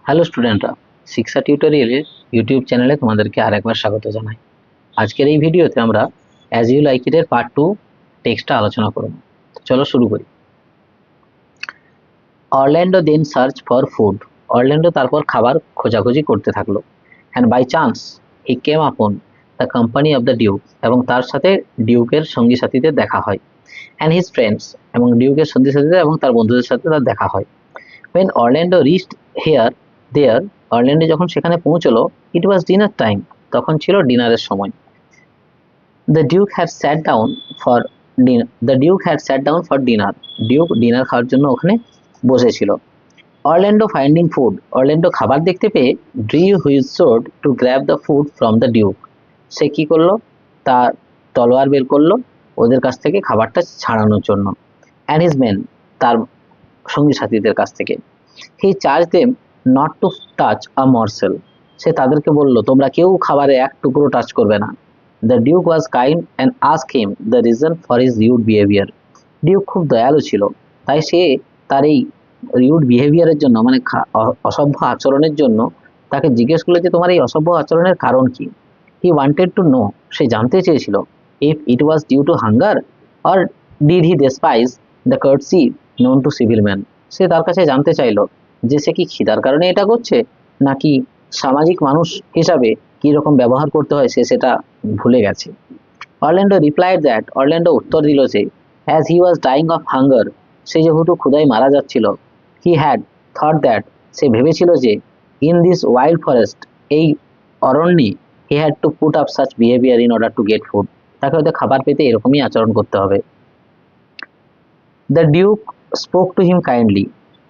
Hello স্টুডেন্টরা, শিক্ষা টিউটোরিয়ালের ইউটিউব চ্যানেলে তোমাদেরকে আরেকবার স্বাগত জানাই। আজকের এই ভিডিওতে আমরা অ্যাজ ইউ লাইক ইট এর পার্ট 2 টেক্সটটা আলোচনা করব। চলো শুরু করি। Orlando then search for food. Orlando তারপর খাবার খোঁজাখুঁজি করতে থাকলো। And by chance he came upon the company of the duke, এবং তার সাথে ডিউকের সঙ্গী সাথীদের দেখা হয়। অ্যান্ড হিজ ফ্রেন্ডস, এবং ডিউকের সঙ্গী সাথীদের এবং তার বন্ধুদের সাথে তার দেখা হয়। When Orlando reached there, Orlando যখন সেখানে পৌঁছলো, it was dinner time, তখন ছিল ডিনারের সময়। The Duke had sat down for dinner. Duke dinner খাওয়ার জন্য ওখানে বসেছিল। অরল্যান্ডো ফাইন্ডিং ফুড, অরল্যান্ডো খাবার দেখতে পেয়ে drew his sword to grab the food from the Duke. সে কি করলো? তার তলোয়ার বের করলো ওদের কাছ থেকে খাবারটা ছাড়ানোর জন্য। And his men, তার সঙ্গী সাথীদের কাছ থেকে। He charged them not to touch a morsel. সে তাদেরকে বলল, তোমরা কেউ খাবারে এক টুকরো টাচ করবে না। The Duke was kind and asked him the reason for his rude behavior. Duke খুব দয়ালু ছিল, তাই সে তার এই rude behavior এর জন্য, মানে অসভ্য আচরণের জন্য তাকে জিজ্ঞেস করলো যে তোমার এই অসভ্য আচরণের কারণ কি। He wanted to know, সে জানতে চেয়েছিল, if it was due to hunger or did he despise the courtesy known to civil men. সে তার কাছে জানতে চাইলো যে সে কি খিদার কারণে এটা করছে, নাকি সামাজিক মানুষ হিসাবে কি রকম ব্যবহার করতে হয় সে সেটা ভুলে গেছে। অরল্যান্ডো রিপ্লাইড দ্যাট, অরল্যান্ডো উত্তর দিল যে as he was dying of hunger, সে যেহেতু ক্ষুধায় মারা যাচ্ছিল, হি হ্যাড থট দ্যাট, সে ভেবেছিল যে ইন দিস ওয়াইল্ড ফরেস্ট, এই অরণ্যে, he had to put up such behaviour in order to get food, তাকে হয়তো খাবার পেতে এরকমই আচরণ করতে হবে। The duke spoke to him kindly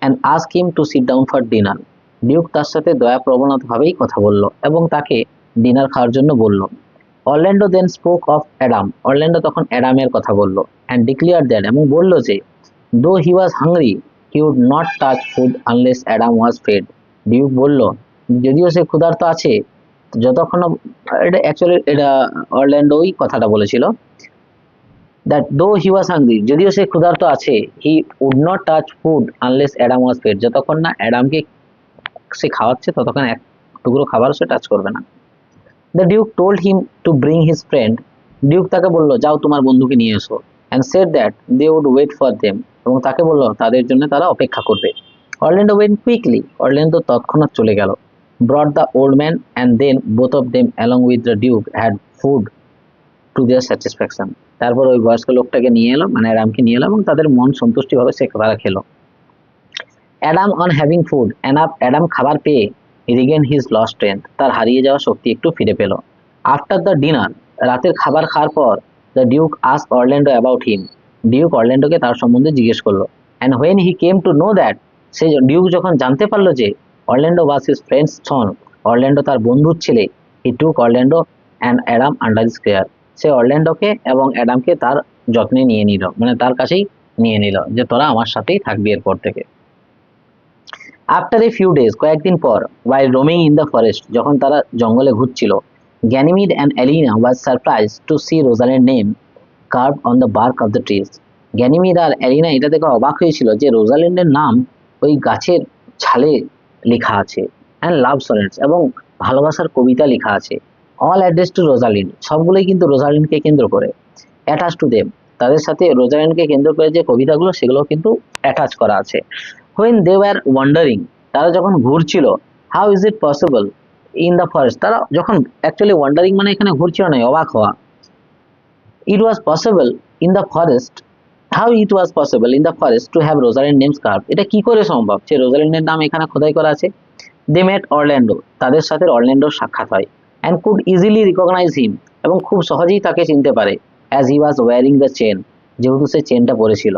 and ask him to sit down for dinner. Duke তার সাথে দয়াপ্রবণভাবেই কথা বলল এবং তাকে ডিনার খাওয়ার জন্য বলল। Orlando then spoke of Adam, Orlando তখন অ্যাডামের কথা বলল। অ্যান্ড ডিক্লিয়ার দ্যাট, এবং বলল যে though he was hungry he would not touch food unless Adam was fed. Duke বলল যদিও সে ক্ষুধার্ত আছে, যতক্ষণ, এটা অ্যাকচুয়ালি এটা অরল্যান্ডোই কথাটা বলেছিল, that though he was hungry, যদিও সে ক্ষুধার্ত আছে, he would not touch food unless Adam was fed, যতক্ষণ না অ্যাডামকে সে খাওয়াচ্ছে ততক্ষণ এক টুকরো খাবার সে টাচ করবে না। The Duke told him to bring his friend. Duke তাকে বলল যাও তোমার বন্ধুকে নিয়ে এসো। and said that they would wait for them, এবং তাকে বলল তাদের জন্য তারা অপেক্ষা করবে। অরল্যান্ডো went quickly, অরল্যান্ডো তৎক্ষণাৎ চলে গেল। brought the old man and then both of them along with the Duke had food to their satisfaction. তারপর ওই বয়স্ক লোকটাকে নিয়ে এলো, মানে অ্যাডামকে নিয়ে এলো, এবং তাদের মন সন্তুষ্টি ভাবে সে খাবার খেলো। Adam on having food, Adam খাবার পেয়ে রিগেন হিজ লস্ট স্ট্রেংথ, তার হারিয়ে যাওয়া শক্তি একটু ফিরে পেল। আফটার দ্য ডিনার, রাতের খাবার খাওয়ার পর, the duke ask Orlando about him, duke অরল্যান্ডোকে তার সম্বন্ধে জিজ্ঞেস করলো। And when he came to know that, সে ডিউক যখন জানতে পারলো যে Orlando was his friend's son, Orlando তার বন্ধুর ছেলে, he took Orlando and Adam under his care, সে অরল্যান্ডোকে এবং অ্যাডামকে তার যত্নে নিয়ে নিল, মানে তার কাছেই নিয়ে নিল যে তোরা আমার সাথেই থাকবি এরপর থেকে। আফটার এ ফিউ ডেজ, কয়েকদিন পর, while roaming in the forest, যখন তারা জঙ্গলে ঘুরছিল, Ganymede and Aliena was surprise to see Rosalind name carved on the bark of the trees. Ganymede আর অ্যালিনা এটা দেখে অবাক হয়েছিল যে রোজাল্যান্ডের নাম ওই গাছের ছালে লেখা আছে। অ্যান্ড লাভ সনেটস, এবং ভালোবাসার কবিতা লেখা আছে। অল অ্যাড্রেস টু রোজালিন্ড, সবগুলোই কিন্তু রোজালিন্ডকে কেন্দ্র করে। অ্যাটাচ টু দেম, তাদের সাথে রোজালিন্ডকে কেন্দ্র করে যে কবিতাগুলো সেগুলো কিন্তু অ্যাটাচ করা আছে। when they were wandering, তারা যখন ঘুরছিল, how is it possible in the forest, তারা যখন অ্যাকচুয়ালি ওয়ান্ডারিং মানে এখানে ঘুরছিল না, অবাক হওয়া। it was possible in the forest, how it was possible in the forest to have Rosalind names carved, এটা কি করে সম্ভব যে রোজালিন্ডের নাম এখানে খোদাই করা আছে। they met Orlando, তাদের সাথে অরল্যান্ডোর সাক্ষাৎ হয়। and could easily recognize him, এবং খুব সহজেই তাকে চিনতে পারে, as he was wearing the chain, যেহেতু সে চেনটা পরেছিল।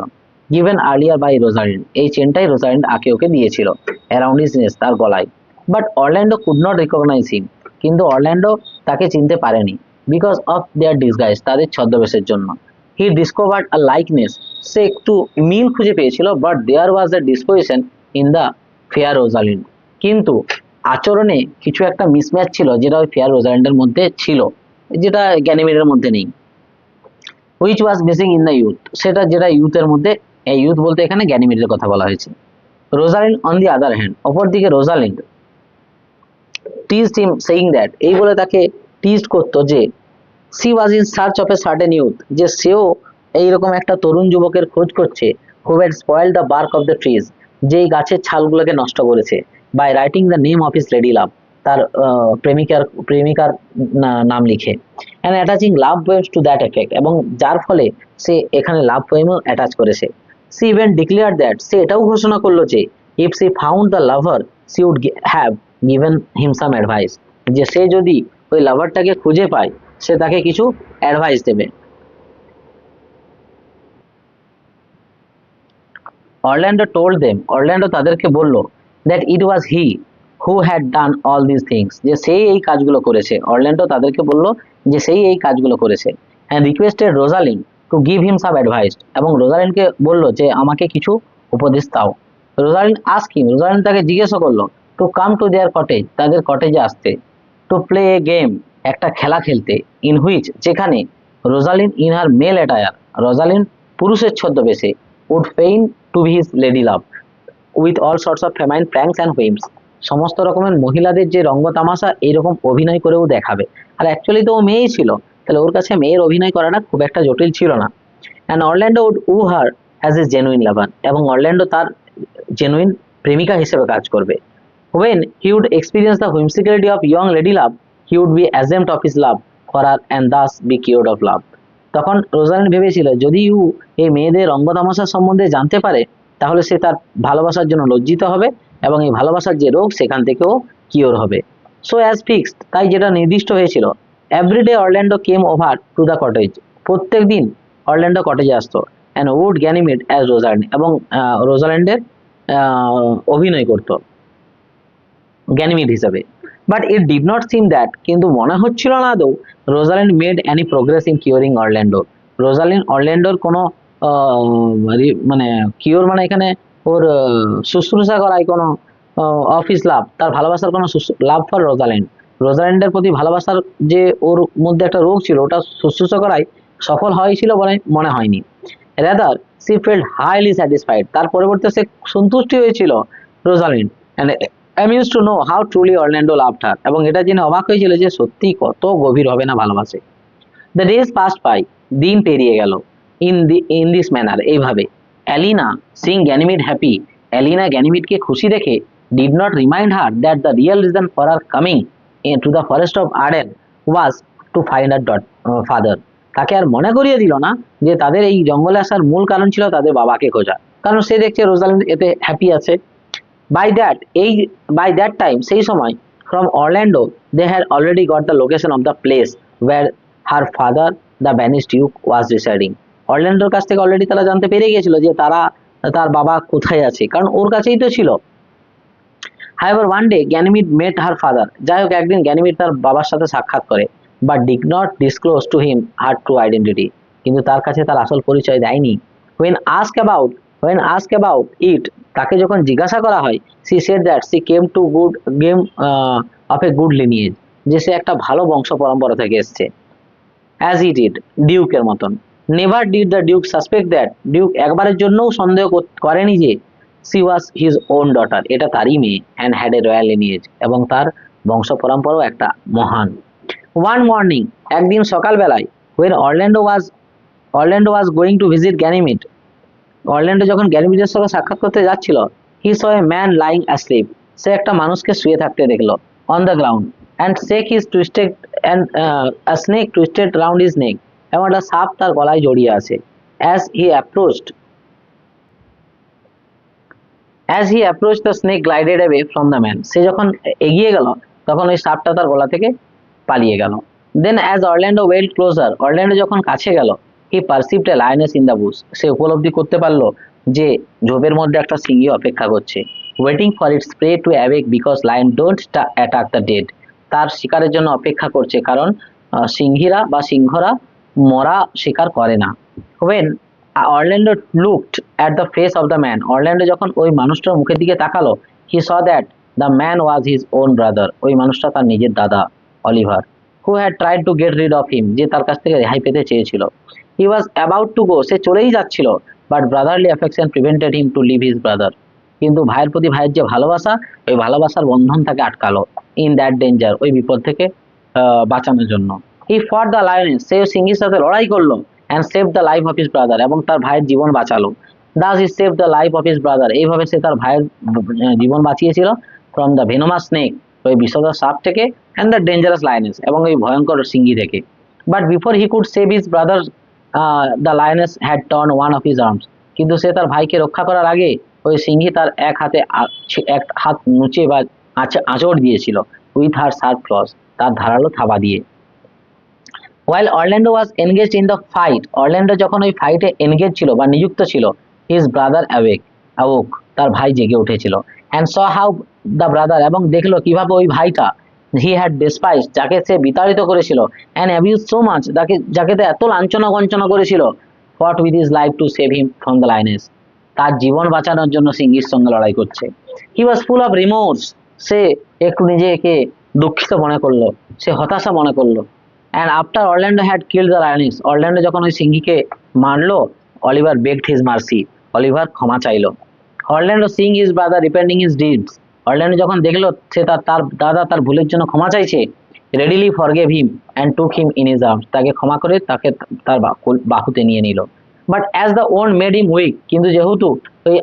given earlier by Rosalind, এই চেনটাই রোজালিন্ড আকে ওকে দিয়েছিল, around his neck, তার গলায়। but Orlando could not recognize him, কিন্তু অরল্যান্ডো তাকে চিনতে পারেনি, because of their disguise, তাদের ছদ্মবেশের জন্য। he discovered a likeness, সে একটু মিল খুঁজে পেয়েছিল, but there was a disposition in the fair Rosalind, কিন্তু আচরণে কিছু একটা মিসম্যাচ ছিল যেটা ওই ফেয়ার রোজালিন্ডের মধ্যে ছিল, যেটা গ্যানিমিডের মধ্যে নেই। which was missing in the youth, সেটা যেটা ইউথের মধ্যে, এই ইউথ বলতে এখানে গ্যানিমিডের কথা বলা হয়েছে। Rosalind on the other hand, অপরদিকে Rosalind teased him saying that, এই বলে তাকে টিজড করতো যে she was in search of a certain youth, যে সেও এইরকম একটা তরুণ যুবকের খোঁজ করছে who had spoiled the bark of the trees, যে এই গাছের ছালগুলোকে নষ্ট করেছে, by writing the name of his lady love, তার প্রেমিকার নাম লিখে, and attaching love poems to that effect, এবং যার ফলে সে এখানে লাভ পোয়েমও অ্যাটাচ করেছে। she even declared that, সে এটাও ঘোষণা করলো যে if she found the lover she would have given him some advice, যে সে যদি ওই লাভারটাকে খুঁজে পায় সে তাকে কিছু অ্যাডভাইস দেবে। অরল্যান্ডো told them, অরল্যান্ডো তাদেরকে বলল that it was he who had done all these things, যে সেই এই কাজগুলো করেছে। অরল্যান্ডো তাদেরকে বলল যে সেই এই কাজগুলো করেছে, and requested Rosalyn to give him some advice, এবং রোজালিনকে বলল যে আমাকে কিছু উপদেশ দাও। রোজালিন asked him, রোজালিন তাকে জিজ্ঞাসা করলো to come to their cottage, তাদের কটেজে আসতে, to play a game, একটা খেলা খেলতে, in which, যেখানে Rosalyn in her male attire, Rosalyn পুরুষের ছদ্মবেশে would feign to be his lady love with all sorts of feminine pranks and whims, সমস্ত রকমের মহিলাদের যে রঙ্গ তামাশা এইরকম অভিনয় করেও দেখাবে। আর অ্যাকচুয়ালি তো ও মেয়েই ছিল, তাহলে ওর কাছে মেয়ের অভিনয় করাটা খুব একটা জটিল ছিল না। and Orlando would woo her as his genuine lover, এবং অরল্যান্ডো তার জেনুইন প্রেমিকা হিসেবে কাজ করবে। when he would experience the whimsicality of young lady love, he would be ashamed of his love for her and thus be cured of love, তখন Rosalyn ভেবেছিল যদি এই মেয়েদের রঙ্গ তামাশা সম্বন্ধে জানতে পারে তাহলে সে তার ভালোবাসার জন্য লজ্জিত হবে এবং এই ভালোবাসার যে রোগ সেখান থেকেও কিওর হবে। সো অ্যাজ ফিক্সড, তাই যেটা নির্দিষ্ট হয়েছিল, everyday Orlando came over to the cottage, প্রত্যেক দিন অরল্যান্ডো কটেজে আসতো, and woo Ganymede as Rosalind, এবং রোজাল্যান্ডের অভিনয় করতো গ্যানিমিড হিসাবে। But it did not seem that, কিন্তু মনে হচ্ছিল না আদৌ Rosalind made any progress in curing Orlando, Rosalind অরল্যান্ডোর কোনো মানে কিওর মানে এখানে ওর শুশ্রূষা করায় কোনো অফিস লাভ, তার ভালোবাসার কোনো লাভ ফর রোজালিন, রোজালিন্ডের প্রতি ভালোবাসার যে ওর মধ্যে একটা রোগ ছিল ওটা শুশ্রূষা করায় সফল হয়েছিল বলে মনে হয়নি। Rather she felt highly satisfied, তার পরিবর্তে সে সন্তুষ্টি হয়েছিল Rosalind, and amused to know how truly Orlando loved her, এবং এটা জেনে অবাক হয়েছিল যে সত্যি কত গভীর হবে না ভালোবাসে। দ্য ডেজ পাস্ট বাই, দিন পেরিয়ে গেল, ইন দিস ম্যানার, এইভাবে। Aliena seeing Ganymede happy, Aliena গ্যানিমিডকে খুশি দেখে did not remind her that the real reason for her coming to the forest of Arden was to find her father, তাকে আর মনে করিয়ে দিল না যে তাদের এই জঙ্গলে আসার মূল কারণ ছিল তাদের বাবাকে খোঁজা, কারণ সে দেখছে রোজালিন এতে হ্যাপি আছে। বাই দ্যাট টাইম, সেই সময়, from Orlando they had already got the location of the place where her father the banished duke was residing, অরল্যান্ডোর কাছ থেকে অলরেডি তারা জানতে পেরে গিয়েছিল যে তার বাবা কোথায় আছে, কারণ ওর কাছেই তো ছিল। However, one day Ganymede met her father, যাই হোক একদিন গ্যানিমিড তার বাবার সাথে সাক্ষাৎ করে, but did not disclose to him her true identity, কিন্তু তার কাছে তার আসল পরিচয় দেয়নি। when asked about it, তাকে যখন জিজ্ঞাসা করা হয়, she said that she came of a good lineage, যে সে একটা ভালো বংশ পরম্পরা থেকে এসেছে, as he did, ডিউকের মতন। never did the duke suspect that, Duke একবারের জন্যও সন্দেহ করেনি যে she was his own daughter, এটা তারই মেয়ে, and had a royal lineage, এবং তার বংশ পরম্পরাও একটা মহান। one morning, একদিন সকালবেলায়, when Orlando was going to visit Ganymede, Orlando যখন গ্যানিমিডের সঙ্গে সাক্ষাৎ করতে যাচ্ছিল, he saw a man lying asleep, সে একটা মানুষকে শুয়ে থাকতে দেখলো, on the ground, and a snake twisted round his neck, এবং একটা সাপ তার গলায় জড়িয়ে আছে। as he approached the snake glided away from the man, সে যখন এগিয়ে গেল তখন ওই সাপটা তার গলা থেকে পালিয়ে গেল। then as Orlando went closer, Orlando যখন কাছে গেল, he perceived a lioness in the bush, সে উপলব্ধি করতে পারলো যে ঝোপের মধ্যে একটা সিংহী অপেক্ষা করছে, waiting for its prey to awake because lion don't attack the dead, তার শিকারের জন্য অপেক্ষা করছে কারণ সিংহীরা বা সিংহরা মরা শিকার করে না। when Orlando looked at the face of the man, Orlando যখন ওই মানুষটার মুখের দিকে তাকালো, he saw that the man was his own brother, ওই মানুষটা তার নিজের দাদা Oliver, who had tried to get rid of him, যে তার কাছ থেকে রেহাই পেতে চেয়েছিল। he was about to go, সে চলেই যাচ্ছিল, but brotherly affection prevented him to leave his brother, কিন্তু ভাইয়ের প্রতি ভাইয়ের যে ভালোবাসা, ওই ভালোবাসার বন্ধন তাকে আটকালো ইন দ্যাট ডেঞ্জার, ওই বিপদ থেকে বাঁচানোর জন্য। হি ফট দ্য লায়নেস, সে সিংহের সাথে লড়াই করলো, and save the life of his brother, এবং তার ভাইয়ের জীবন বাঁচালো। Thus he save the life of his brother, এইভাবে সে তার ভাইয়ের জীবন বাঁচিয়েছিল ফ্রম দ্য ভেনোমাস স্নেক, ওই বিষধর সাপ থেকে, অ্যান্ড দ্য ডেঞ্জারাস লায়নেস, এবং ওই ভয়ঙ্কর সিংহী থেকে। But before he could save his brother, the lioness had turn one of his arms, কিন্তু সে তার ভাইকে রক্ষা করার আগে ওই সিংহী তার এক হাতে এক হাত নুচে বা আঁচড় দিয়েছিল, উইথ হার শার্প ক্লস, তার ধারালো থাবা দিয়ে। While Orlando was engaged in the fight, Orlando যখন ওই ফাইটে এনগেজ ছিল বা নিযুক্ত ছিল, হিজ ব্রাদার অ্যাওক, তার ভাই জেগে উঠেছিল, and saw how the brother, এবং দেখলো কিভাবে ওই ভাইটা, হি হ্যাড ডেসপাইজ, যাকে সে বিতাড়িত করেছিল, অ্যান্ড অ্যাবিউজ সো মাচ, যাকে এত লাঞ্ছনা গঞ্চনা করেছিল, fought with his life to save him from the lioness, তার জীবন বাঁচানোর জন্য সিংহীর সঙ্গে লড়াই করছে। হি ওয়াজ ফুল অফ রিমোর্স, সে একটু নিজেকে দুঃখিত মনে করলো, সে হতাশা মনে করলো। And after Orlando had killed the lioness, Orlando যখন ওই সিংহীকে মারলো, Oliver begged his mercy, Oliver ক্ষমা চাইলো। Orlando seeing his brother repenting his deeds, Orlando যখন দেখলো সে তার দাদা তার ভুলের জন্য ক্ষমা চাইছে, readily forgive him and took him in his arms, তাকে ক্ষমা করে তাকে তার বাহুতে নিয়ে নিল। But as the wound made him weak, কিন্তু যেহেতু ওই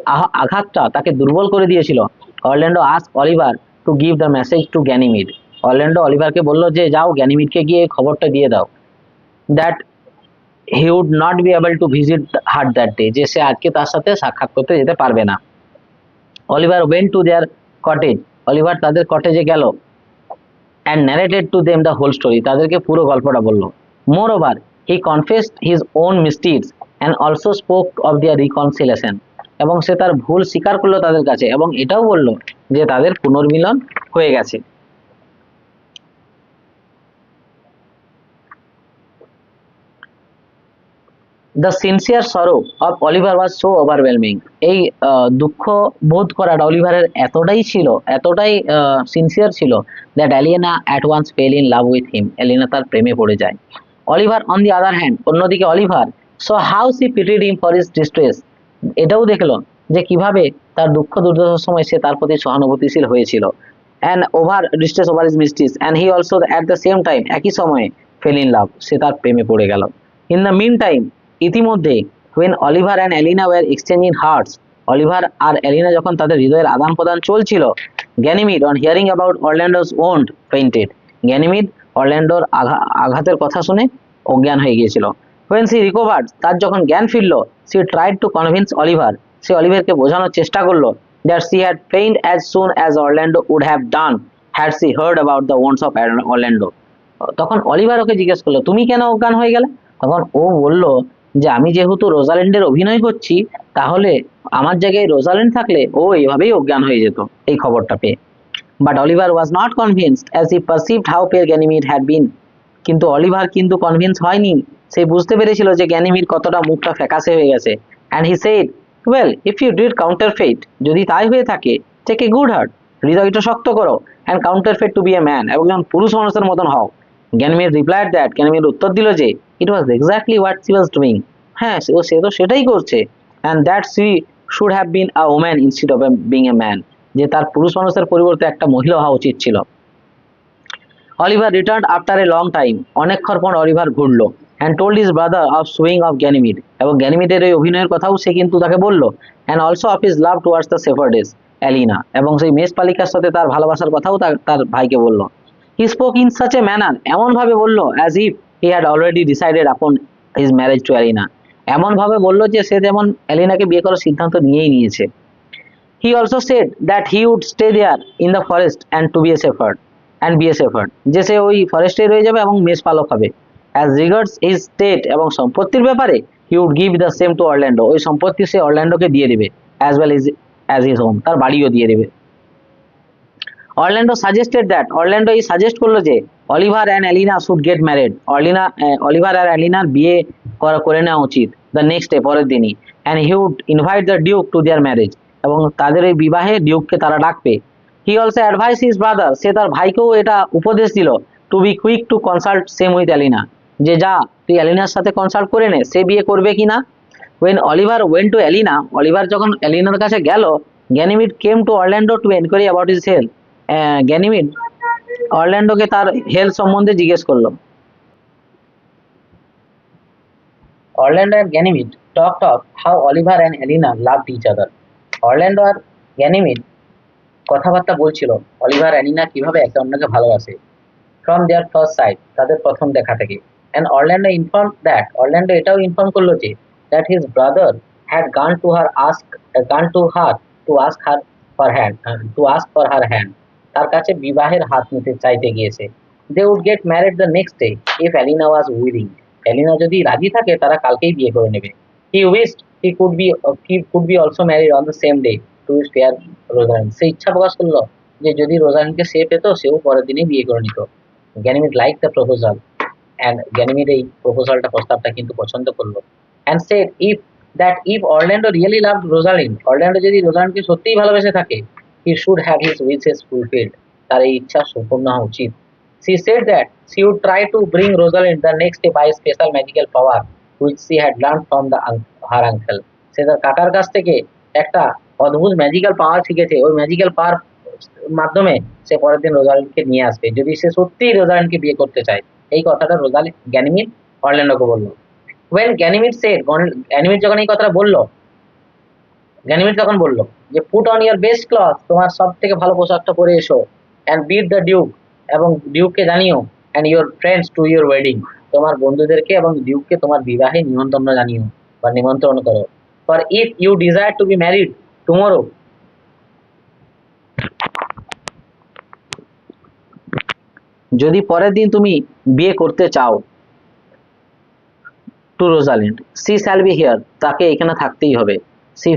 আঘাতটা তাকে দুর্বল করে দিয়েছিল, Orlando ask Oliver to give the message to Ganymede, Orlando অলিভারকে বললো যে যাও গ্যানিমিডকে গিয়ে খবরটা দিয়ে দাও, that he would not be able to visit her that day, যে সে আজকে তার সাথে সাক্ষাৎ করতে যেতে পারবে না। Oliver went to their cottage, Oliver তাদের কটেজে গেল, and narrated to them the whole story, তাদেরকে পুরো গল্পটা বললো। Moreover he confessed his own mistakes and also spoke of their reconciliation, এবং সে তার ভুল স্বীকার করলো তাদের কাছে, এবং এটাও বললো যে তাদের পুনর্মিলন হয়ে গেছে। The sincere sorrow of Oliver was so overwhelming, এই দুঃখ বোধ করাটা অলিভারের এতটাই সিনসিয়ার ছিল, that Aliena at once fell in love with him, Aliena তার প্রেমে পড়ে যায়। Oliver on the other hand, অন্যদিকে Oliver saw how she pitied him for his distress, এটাও দেখলো যে কিভাবে তার দুঃখ দুর্দশার সময় সে তার প্রতি সহানুভূতিশীল হয়েছিল, and over distress over his মিস্টিস, and he also at the same time, একই সময়ে ফেল ইন লাভ, সে তার প্রেমে পড়ে গেল। ইন দ্য মিন টাইম, ইতিমধ্যে, when Oliver and Aliena were exchanging hearts, Oliver আর এলিনা যখন তাদের হৃদয়ের আদান প্রদান চলছিল, Ganymede on hearing about Orlando's wound fainted, গ্যানিমিড অরল্যান্ডোর আঘাতের কথা শুনে অজ্ঞান হয়ে গিয়েছিল। when she recovered, তার যখন জ্ঞান ফিরল, she tried to convince Oliver, সে অলিভারকে বোঝানোর চেষ্টা করলো, that she had fainted as soon as Orlando would have done had she heard about the wounds of Orlando, তখন অলিভার ওকে জিজ্ঞেস করলো তুমি কেন অজ্ঞান হয়ে গেলে, তখন ও বলল যে আমি যেহেতু রোজাল্যান্ডের অভিনয় করছি, তাহলে আমার জায়গায় রোজাল্যান্ড থাকলে ও এইভাবেই অজ্ঞান হয়ে যেত এই খবরটা পেয়ে। But Oliver was not convinced as he perceived how পেল গ্যানিমিড হ্যাড বিন, কিন্তু অলিভার কিন্তু কনভিন্স হয়নি, সে বুঝতে পেরেছিল যে গ্যানিমিড কতটা মুখটা ফ্যাকাশে হয়ে গেছে। And he said, well if you did counterfeit, যদি তাই হয়ে থাকে, টেক এ গুড হার্ট, হৃদয়টা শক্ত করো, and counterfeit to be a man, এবং যেমন পুরুষ মানুষের মতন হও। গ্যানিমিড রিপ্লাইড দ্যাট, গ্যানিমিড উত্তর দিল যে it was exactly what she was doing, হ্যাঁ সে তো সেটাই করছে, and that she should have been a woman instead of being a man, যে তার পুরুষ মানুষের পরিবর্তে একটা মহিলা হওয়া উচিত ছিল। Oliver return after a long time, অনেকক্ষণ পর অলিভার ঘুরলো, and told his brother of swooning of Ganymede, এবং গ্যানিমিডের এই অভিনয়ের কথাও সে কিন্তু তাকে বললো, and also of his love towards the shepherdess Aliena, এবং সেই মেষপালিকার সাথে তার ভালোবাসার কথাও তার ভাইকে বললো। He spoke in such a manner, এমন ভাবে বললো as if he had already decided upon his marriage to Aliena, এমন ভাবে বললো যে সে যেমন এলিনাকে বিয়ে করার সিদ্ধান্ত নিয়েই নিয়েছে। He also said that he would stay there in the forest and to be a shepherd and be a shepherd, যে সে ওই ফরেস্টে রয়ে যাবে এবং মেষপালক হবে। অ্যাজ রিগার্ডস হিজ স্টেট, এবং সম্পত্তির ব্যাপারে, he would give the same to Orlando, ওই সম্পত্তি সে অরল্যান্ডোকে দিয়ে দেবে, as well as his home, তার বাড়িও দিয়ে দেবে। অরল্যান্ডো সাজেস্টেড দ্যাট, অরল্যান্ডো এই সাজেস্ট করলো যে Oliver and Aliena should get married, Oliver আর এলিনার বিয়ে করে নেওয়া উচিত দ্য নেক্সট ডে, পরের দিনই, and he would invite the duke to their marriage, এবং তাদের এই বিবাহে ডিউককে তারা ডাকবে। He also advice his brother, সে তার ভাইকেও এটা উপদেশ দিল, to be quick to consult same with Aliena, যে যা তুই এলিনার সাথে কনসাল্ট করে নে সে বিয়ে করবে কিনা। When Oliver went to Aliena, Oliver যখন এলিনার কাছে গেল, Ganymede came to Orlando to inquire about his health. Ganymede অরল্যান্ডোকে তার হেলথ সম্বন্ধে জিজ্ঞেস করলো। Orlando and Ganymede talked of how Oliver and Helena loved each other. Orlando R Ganymede কথাবার্তা বলছিল অলিভার অ্যালিনা কিভাবে একে অন্যকে ভালোবাসে। ফ্রম দেয়ার ফার্স্ট সাইট, তাদের প্রথম দেখা থেকে। And Orlando inform that, Orlando এটাও ইনফর্ম করলো যে that his brother had gone to her to ask her for her hand, তার কাছে বিবাহের হাত নিতে চাইতে গিয়েছে। They would get married the next day if Aliena was willing, Aliena যদি রাজি থাকে তারা কালকেই বিয়ে করে নেবে। He wished he could be also married on the same day to spare Rosalind, সে ইচ্ছা প্রকাশ করলো যে যদি রোজালিন্ডকে সে পেত সেও পরের দিনই বিয়ে করে নিত। Ganymede like the proposal, and Ganymede এই প্রস্তাবটা কিন্তু পছন্দ করলো। And said if Orlando really loved Rosalind, Orlando যদি রোজালিন্ডকে সত্যিই ভালোবেসে থাকে, he should have his wishes fulfilled, তার এই ইচ্ছা সম্পূর্ণ হওয়া উচিত। She said that she would try to bring Rosalind the next day by a special magical power which she had learned from her uncle. সে তার কাকার কাছ থেকে একটা অদ্ভুত ম্যাজিক্যাল পাওয়ার শিখেছে, ওই ম্যাজিক্যাল পাওয়ার মাধ্যমে সে পরের দিন রোজালিন্ডকে নিয়ে আসবে যদি সে সত্যিই রোজালিন্ডকে বিয়ে করতে চায়। এই কথাটা গ্যানিমিড অরল্যান্ডোকে বলল। ওয়েন গ্যানিমিড সেড, গ্যানিমিড যখন এই কথাটা বলল, গ্যানিমিড তখন বলল যে put on year best cloth, তোমার সব থেকে ভালো পোশাকটা পরে এসো, অ্যান্ড বিট দ্য ডিউক, এবং ডিউককে জানিও, and your friends to your wedding, তোমার বন্ধুদেরকে এবং ডিউককে তোমার বিবাহে নিমন্ত্রণ করো। For if you desire to be married tomorrow, যদি পরের দিন তুমি বিয়ে করতে চাও, to Rosalind, she shall be here, তাকে এখানে থাকতেই হবে। The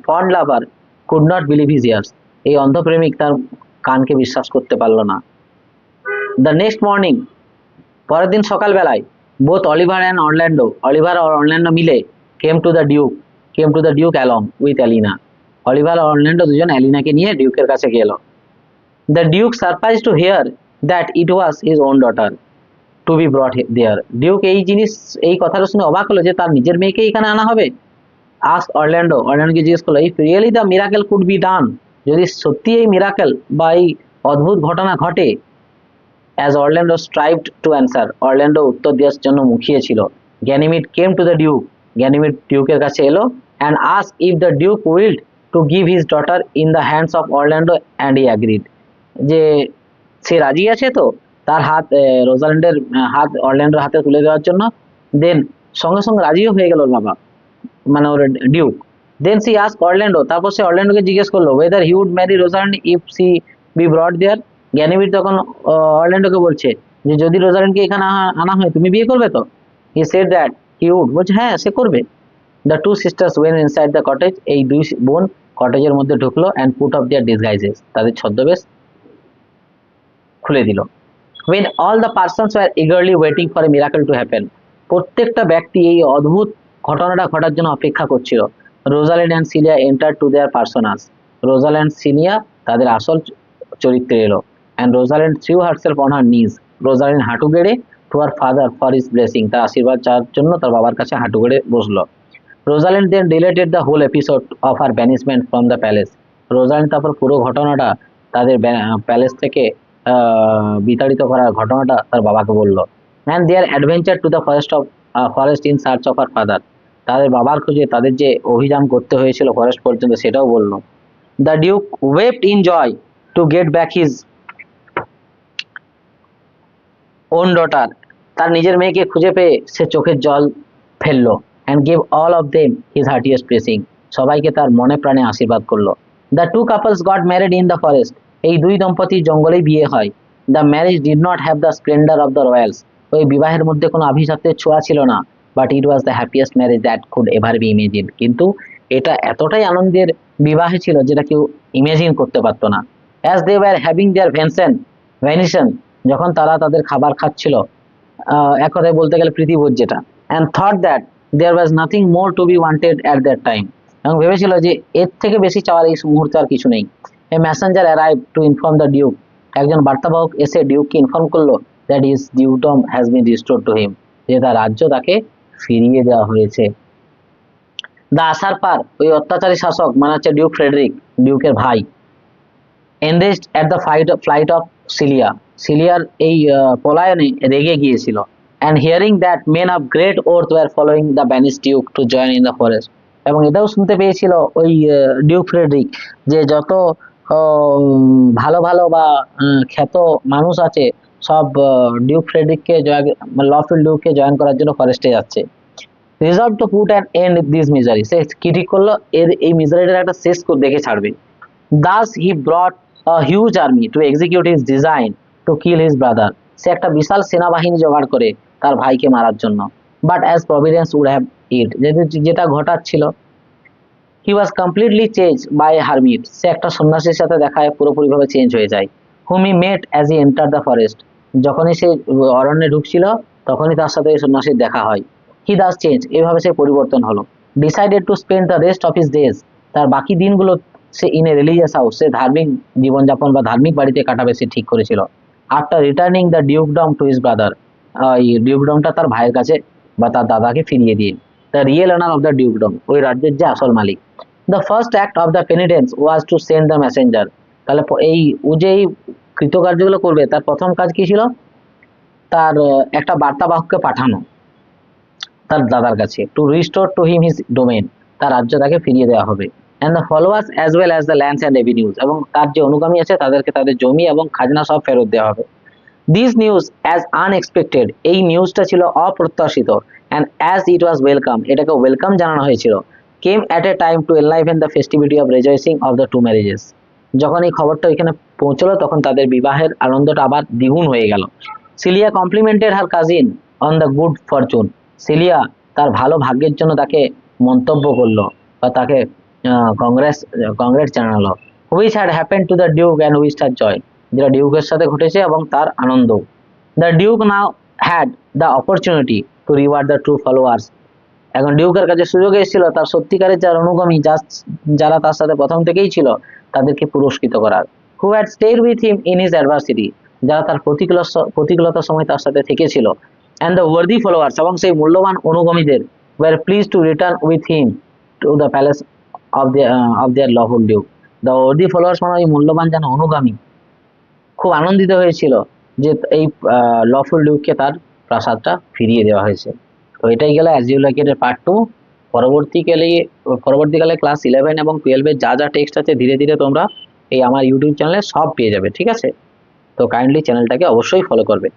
fond lover could not believe his ears, এই অন্ধপ্রেমিক তার কানকে বিশ্বাস করতে পারল না। দ্য নেক্সট মর্নিং, পরের দিন সকালবেলায়, both Oliver and Orlando, Oliver আর অরল্যান্ডো মিলে came to the duke along with Aliena, Oliver আর অরল্যান্ডো দুজন অ্যালিনাকে নিয়ে ডিউকের কাছে গেল। The duke surprise to hear that it was his own daughter to be brought there, duke এই কথাটা শুনে অবাক হলো যে তার নিজের মেয়েকে এখানে আনা হবে। আস্ক অরল্যান্ডোকে জিজ্ঞেস করলো if really the miracle could be done, যদি সত্যি এই মিরাকেল বা এই অদ্ভুত ঘটনা ঘটে। As Orlando strived to answer, Orlando উত্তর দেওয়ার জন্য মুখিয়ে ছিল। Ganymede came to the duke, Ganymede ডিউকের কাছে এলো, and ask if the duke willed to give his daughter in the hands of Orlando, and he agreed, যে সে রাজি আছে তো তার হাত রোজালিন্ডের হাত অরল্যান্ডোর হাতে তুলে দেওয়ার জন্য। দেন সঙ্গে সঙ্গে রাজিও হয়ে গেল ওর বাবা, মানে ওর duke. Then she ask Orlando, তারপর সে অরল্যান্ডোকে জিজ্ঞেস করলো whether he would marry Rosalind if she be brought there. Ganymede তখন অরল্যান্ডোকে বলছে যে যদি রোজালিন্ডকে এখানে আনা হয় তুমি বিয়ে করবে তো। He said that he would, বলছে হ্যাঁ সে করবে। The two sisters went inside the cottage, এই দুই বোন কটেজের মধ্যে ঢুকলো, and put off their disguises, তাদের ছদ্মবেশ খুলে দিল। when all the persons were eagerly waiting for a miracle to happen, প্রত্যেকটা ব্যক্তি এই অদ্ভুত ঘটনাটা ঘটার জন্য অপেক্ষা করছিল। Rosalind and Celia enter to their personas, Rosalind Celia তাদের আসল চরিত্রে এলো। And Rosalind threw herself on her knees, Rosalind হাঁটু গেড়ে to our father for his blessing, তার আশীর্বাদ চাওয়ার জন্য তার বাবার কাছে হাঁটু গেড়ে বসলো। Rosalind then related the whole episode of her banishment from the palace, Rosalind তারপর পুরো ঘটনাটা তাদের প্যালেস থেকে বিতাড়িত করার ঘটনাটা তার বাবাকে বলল। And their adventure to the forest in search of our father, তাদের বাবার খোঁজে তাদের যে অভিযান করতে হয়েছিল ফরেস্ট পর্যন্ত সেটাও বলল। The duke wept in joy to get back his own daughter, তার নিজের মেয়েকে খুঁজে পেয়ে সে চোখের জল ফেললো। And gave all of them his heartiest blessing, সবাইকে তার মনে প্রাণে আশীর্বাদ করলো। The two couples got married in the forest, এই দুই দম্পতির জঙ্গলেই বিয়ে হয়। The marriage did not have the splendour of the royals, ওই বিবাহের মধ্যে কোনো আভিজাত্যের ছোঁয়া ছিল না। But it was the happiest marriage that could ever be imagine, কিন্তু এটা এতটাই আনন্দের বিবাহ ছিল যেটা কেউ ইমেজিন করতে পারতো না। As they were having their venison, যখন তারা তাদের খাবার খাচ্ছিল, এক কথায় বলতে গেলে প্রীতিভোজ যেটা, and thought that there was nothing more to be wanted at that time, এবং ভেবেছিল যে এর থেকে বেশি চাওয়ার এই মুহূর্তে আর কিছু নেই। A messenger arrive to inform the duke, একজন বার্তাবাহক এসে ডিউককে ইনফর্ম করলো that his dukedom has been restored to him, যে তার রাজ্য তাকে ফিরিয়ে দেওয়া হয়েছে। দ্য আসার পার, ওই অত্যাচারী শাসক মানে হচ্ছে ডিউক ফ্রেডরিক, ডিউকের ভাই, enraged at the flight of Celia, সিলিয়ার এই পলায়নে রেগে গিয়েছিল। And hearing that men of great worth were following the banish duke to join in the forest, এবং এটাও শুনতে পেয়েছিল ওই ডিউক ফ্রেডরিক যে যত ভালো ভালো বা খ্যাত মানুষ আছে সব ডিউক ফ্রেডরিককে লফিল ডিউককে জয়েন করার জন্য ফরেস্টে যাচ্ছে। Resolve to put an end this misery, সে কি ঠিক করলো, এর এই মিজারিটার একটা শেষ দেখে ছাড়বে। Thus he brought a huge army to execute his design to kill his brother, সে একটা বিশাল সেনাবাহিনী জোগাড় করে তার ভাইকে মারার জন্য। But as providence would have it, যেটা ঘটাচ্ছিল, he was completely changed by a hermit, সে একটা সন্ন্যাসীর সাথে দেখায় পুরোপুরিভাবে চেঞ্জ হয়ে যায়। whom he met as he entered the forest, যখনই সে অরণ্যে ঢুকছিল তখনই তার সাথে ওই সন্ন্যাসীর দেখা হয়। he thus changed, এভাবে সে পরিবর্তন হলো। decided to spend the rest of his days, তার বাকি দিনগুলো সে ইন এ রিলিজিয়াস হাউস, সে ধার্মিক জীবনযাপন বা ধার্মিক বাড়িতে কাটাবে সে ঠিক করেছিল। After returning the dukedom to his brother, এই ডিউকডমটা তার ভাইয়ের কাছে বা তার দাদাকে ফিরিয়ে দিয়ে, the real owner of the dukedom, ওই রাজ্যের যে আসল মালিক। The first act of the penitence was to send the messenger, তাহলে এই ও যে এই কৃতকার্যগুলো করবে তার প্রথম কাজ কি ছিল, তার একটা বার্তাবাহককে পাঠানো তার দাদার কাছে, to restore to him his domain, তার রাজ্য তাকে ফিরিয়ে দেওয়া হবে। And the followers as well as the lands and revenues, এবং তার যে অনুগামী আছে তাদেরকে তাদের জমি এবং খাজনা সব ফেরত দেওয়া হবে। দিস নিউজ অ্যাজ আনএক্সপেক্টেড, এই নিউজটা ছিল অপ্রত্যাশিত, and as it was welcome, এটাকে ওয়েলকাম জানানো হয়েছিল, came at a time to enliven the festivity of rejoicing of the two marriages, যখন এই খবরটা ওইখানে পৌঁছলো তখন তাদের বিবাহের আনন্দটা আবার দ্বিগুণ হয়ে গেল। Celia complimented her cousin on the good fortune, সিলিয়া তার ভালো ভাগ্যের জন্য তাকে মন্তব্য করলো বা তাকে কংগ্রেস জানালো। Which had happen to the duke and which had joy, যেটা ডিউকের সাথে ঘটেছে এবং তার আনন্দ। The duke now had the opportunity to reward the true followers, এখন ডিউকের কাছে সুযোগ এসেছিল তার সত্যিকারের যারা অনুগামী যারা তার সাথে প্রথম থেকেই ছিল তাদেরকে পুরস্কৃত করার। Who had stayed with him in his adversity, যারা তার প্রতিকূলতার সময় তার সাথে থেকেছিল। অ্যান্ড দ্য ওয়ার্দি ফলোয়ার্স, এবং সেই মূল্যবান অনুগামীদের were pleased to return with him to the palace of their lawful duke, the worthy followers মানে ওই মূল্যবান যেন অনুগামী খুব আনন্দিত হয়েছিল যে এই লফুল ডিউককে তার প্রাসাদটা ফিরিয়ে দেওয়া হয়েছে। তো এটাই গেল অ্যাজ ইউ লাইক এর পার্ট 2। পরবর্তীকালে ক্লাস 11 এবং 12 যা যা টেক্সট আছে ধীরে ধীরে তোমরা এই আমার ইউটিউব চ্যানেলে সব পেয়ে যাবে, ঠিক আছে? তো কাইন্ডলি চ্যানেলটাকে অবশ্যই ফলো করবে।